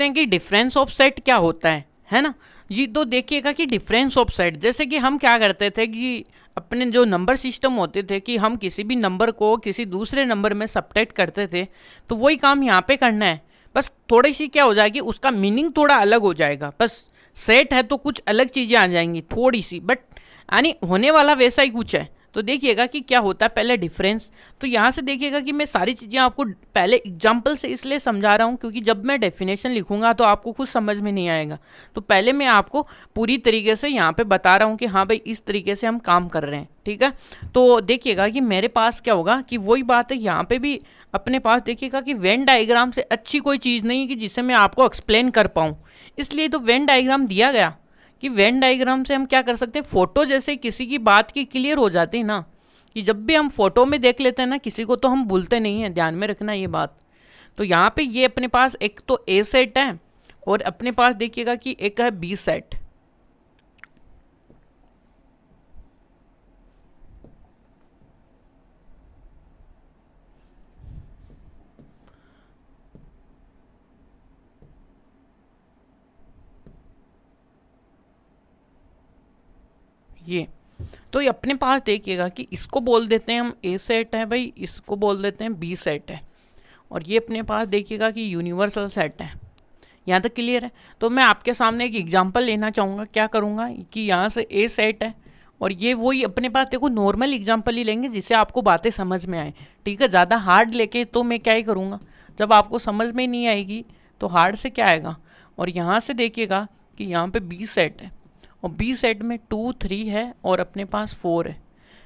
देखते हैं कि डिफरेंस ऑफ सेट क्या होता है ना जी। तो देखिएगा कि डिफरेंस ऑफ सेट, जैसे कि हम क्या करते थे कि अपने जो नंबर सिस्टम होते थे कि हम किसी भी नंबर को किसी दूसरे नंबर में सब्ट्रैक्ट करते थे, तो वही काम यहाँ पे करना है। बस थोड़ी सी क्या हो जाएगी, उसका मीनिंग थोड़ा अलग हो जाएगा। बस सेट है तो कुछ अलग चीज़ें आ जाएंगी थोड़ी सी, बट यानी होने वाला वैसा ही कुछ है। तो देखिएगा कि क्या होता है पहले डिफरेंस। तो यहाँ से देखिएगा कि मैं सारी चीज़ें आपको पहले एग्जाम्पल से इसलिए समझा रहा हूँ क्योंकि जब मैं डेफिनेशन लिखूंगा तो आपको कुछ समझ में नहीं आएगा। तो पहले मैं आपको पूरी तरीके से यहाँ पे बता रहा हूँ कि हाँ भाई इस तरीके से हम काम कर रहे हैं, ठीक है। तो देखिएगा कि मेरे पास क्या होगा कि वही बात है यहाँ पे भी अपने पास। देखिएगा कि वेन डायग्राम से अच्छी कोई चीज़ नहीं है कि जिससे मैं आपको एक्सप्लेन कर पाऊँ, इसलिए तो वेन डायग्राम दिया गया कि वेन डायग्राम से हम क्या कर सकते हैं, फोटो जैसे किसी की बात की क्लियर हो जाती है ना, कि जब भी हम फोटो में देख लेते हैं ना किसी को तो हम भूलते नहीं हैं, ध्यान में रखना ये बात। तो यहाँ पे ये अपने पास एक तो ए सेट है और अपने पास देखिएगा कि एक है बी सेट। ये तो ये अपने पास देखिएगा कि इसको बोल देते हैं हम ए सेट है भाई, इसको बोल देते हैं बी सेट है, और ये अपने पास देखिएगा कि यूनिवर्सल सेट है। यहाँ तक क्लियर है। तो मैं आपके सामने एक एग्जांपल लेना चाहूँगा, क्या करूँगा कि यहाँ से ए सेट है और ये वही अपने पास देखो नॉर्मल एग्जांपल ही लेंगे जिससे आपको बातें समझ में आए, ठीक है। ज़्यादा हार्ड लेके तो मैं क्या ही करूँगा, जब आपको समझ में नहीं आएगी तो हार्ड से क्या आएगा। और यहाँ से देखिएगा कि यहाँ पे बी सेट है और बी सेट में 2 3 है और अपने पास 4 है।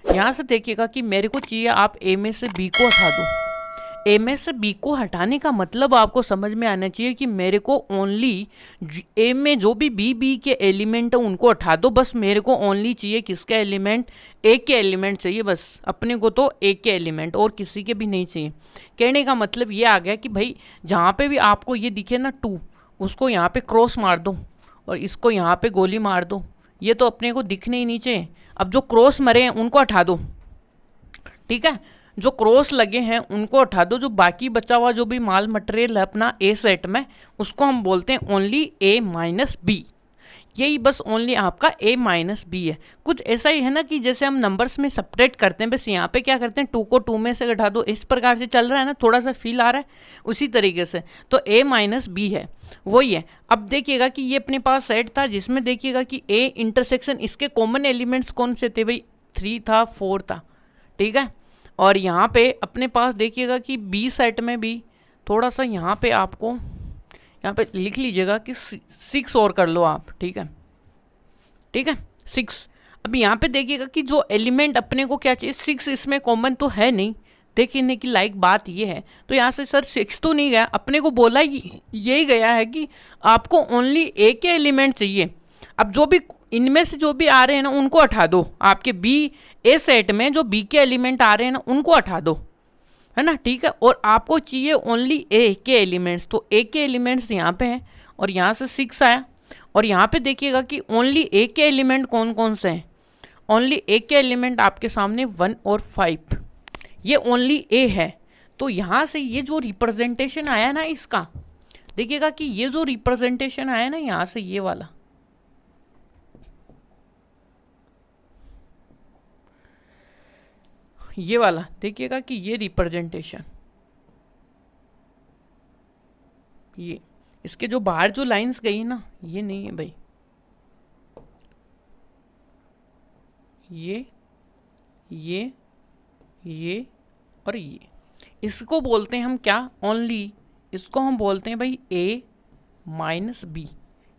यहाँ से देखिएगा कि मेरे को चाहिए आप ए में से बी को हटा दो। ए में से बी को हटाने का मतलब आपको समझ में आना चाहिए कि मेरे को ओनली ए में जो भी बी के एलिमेंट है उनको हटा दो। बस मेरे को ओनली चाहिए किसके एलिमेंट, ए के एलिमेंट चाहिए बस अपने को, तो ए के एलिमेंट और किसी के भी नहीं चाहिए। कहने का मतलब ये आ गया कि भाई जहाँ पे भी आपको ये दिखे ना 2, उसको यहाँ पे क्रॉस मार दो और इसको यहाँ पे गोली मार दो, ये तो अपने को दिखने ही नहीं चाहिए। अब जो क्रॉस मरे हैं उनको हटा दो, ठीक है, जो क्रॉस लगे हैं उनको हटा दो। जो बाकी बचा हुआ जो भी माल मटेरियल है अपना ए सेट में, उसको हम बोलते हैं ओनली ए माइनस बी। यही बस ओनली आपका ए माइनस बी है। कुछ ऐसा ही है ना कि जैसे हम नंबर्स में सपरेट करते हैं, बस यहाँ पे क्या करते हैं 2 को 2 में से घटा दो, इस प्रकार से चल रहा है ना, थोड़ा सा फील आ रहा है उसी तरीके से। तो ए माइनस बी है वही है। अब देखिएगा कि ये अपने पास सेट था जिसमें देखिएगा कि ए इंटरसेक्शन, इसके कॉमन एलिमेंट्स कौन से थे भाई, 3 था 4 था, ठीक है। और यहाँ पे अपने पास देखिएगा कि बी सेट में भी थोड़ा सा यहाँ पे आपको यहाँ पे लिख लीजिएगा कि 6 और कर लो आप, ठीक है, ठीक है 6। अब यहाँ पे देखिएगा कि जो एलिमेंट अपने को क्या चाहिए, 6 इसमें कॉमन तो है नहीं। देखने की लाइक बात ये है, तो यहाँ से सर 6 तो नहीं गया, अपने को बोला यही गया है कि आपको ओनली ए के एलिमेंट चाहिए। अब जो भी इनमें से जो भी आ रहे हैं ना उनको हटा दो, आपके बी ए सेट में जो बी के एलिमेंट आ रहे हैं ना उनको हटा दो, है ना, ठीक है। और आपको चाहिए ओनली ए के एलिमेंट्स, तो ए के एलिमेंट्स यहाँ पे हैं और यहाँ से 6 आया। और यहाँ पे देखिएगा कि ओनली ए के एलिमेंट कौन कौन से हैं, ओनली ए के एलिमेंट आपके सामने 1 और 5, ये ओनली ए है। तो यहाँ से ये जो रिप्रेजेंटेशन आया ना इसका, देखिएगा कि ये जो रिप्रेजेंटेशन आया ना यहाँ से ये वाला, ये वाला देखिएगा कि ये रिप्रेजेंटेशन, ये इसके जो बाहर जो लाइंस गई ना ये नहीं है भाई, ये और ये, इसको बोलते हैं हम क्या, ओनली इसको हम बोलते हैं भाई ए माइनस बी।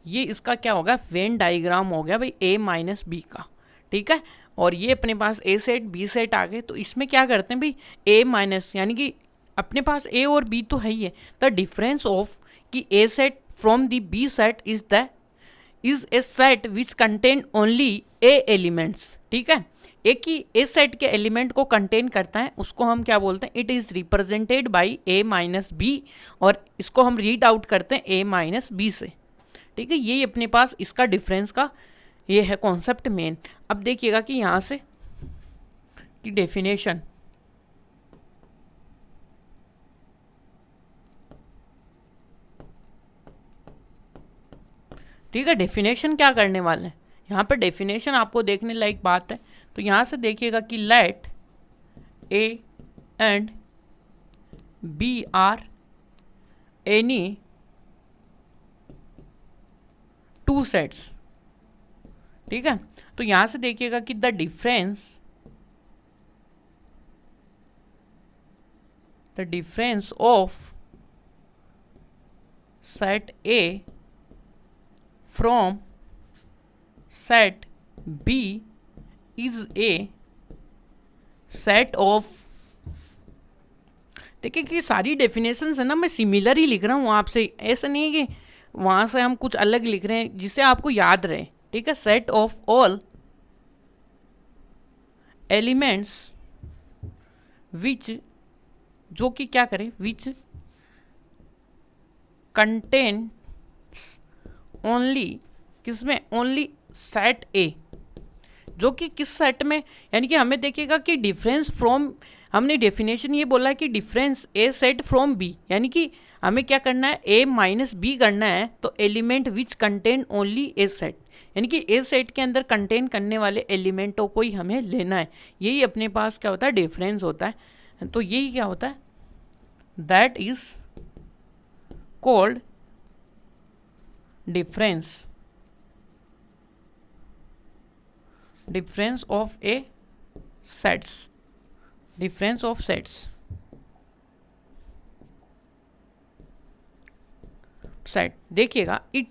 ये इसका क्या होगा, वेन डायग्राम हो गया भाई ए माइनस बी का, ठीक है। और ये अपने पास ए सेट बी सेट आ गए। तो इसमें क्या करते हैं भाई ए माइनस, यानी कि अपने पास ए और बी तो है ही है, द डिफरेंस ऑफ कि A set from the B set is a set which contain only A elements, ठीक है। एक ही ए सेट के एलिमेंट को कंटेन करता है, उसको हम क्या बोलते हैं, it is represented by A minus B, और इसको हम रीड आउट करते हैं ए माइनस बी से, ठीक है। यही अपने पास इसका डिफरेंस का ये है कॉन्सेप्ट मेन। अब देखिएगा कि यहाँ से की डेफिनेशन, ठीक है। डेफिनेशन क्या करने वाले हैं यहाँ पे, डेफिनेशन आपको देखने लायक बात है। तो यहाँ से देखिएगा कि let A and B are any two sets, ठीक है। तो यहां से देखिएगा कि the difference of set A from set B is a set of, देखिए कि सारी डेफिनेशंस है ना, मैं सिमिलर ही लिख रहा हूँ आपसे, ऐसा नहीं है कि वहाँ से हम कुछ अलग लिख रहे हैं जिससे आपको याद रहे, ठीक है। Set of all elements which, जो कि क्या करें, विच कंटेन्स ओनली, किसमें, ओनली सेट ए, जो कि किस सेट में, यानी कि हमें देखिएगा कि डिफरेंस फ्रॉम, हमने डेफिनेशन ये बोला है कि difference A set from B, यानी कि हमें क्या करना है, ए माइनस बी करना है। तो element which contain only A set, यानी कि ए सेट के अंदर कंटेन करने वाले एलिमेंटों को ही हमें लेना है। यही अपने पास क्या होता है, डिफरेंस होता है। तो यही क्या होता है, that is called difference, difference of A sets, difference of sets, set. देखिएगा it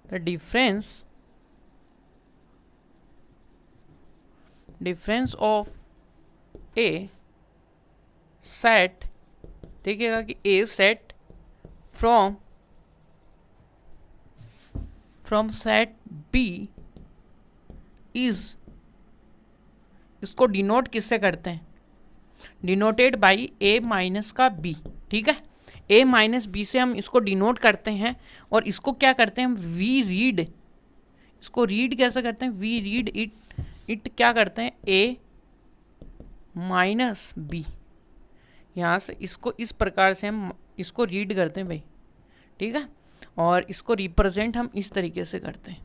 the difference of A set, देखिएगा कि A set from set B is, इसको डिनोट किससे करते हैं, डिनोटेड बाई ए माइनस का बी, ठीक है। ए माइनस बी से हम इसको डिनोट करते हैं, और इसको क्या करते हैं हम, वी रीड, इसको रीड कैसे करते हैं, वी रीड इट क्या करते हैं, ए माइनस बी, यहाँ से इसको इस प्रकार से हम इसको रीड करते हैं भाई, ठीक है। और इसको रिप्रेजेंट हम इस तरीके से करते हैं,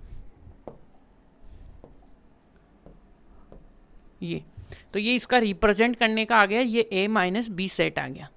ये तो ये इसका रिप्रेजेंट करने का आ गया, ये ए माइनस बी सेट आ गया।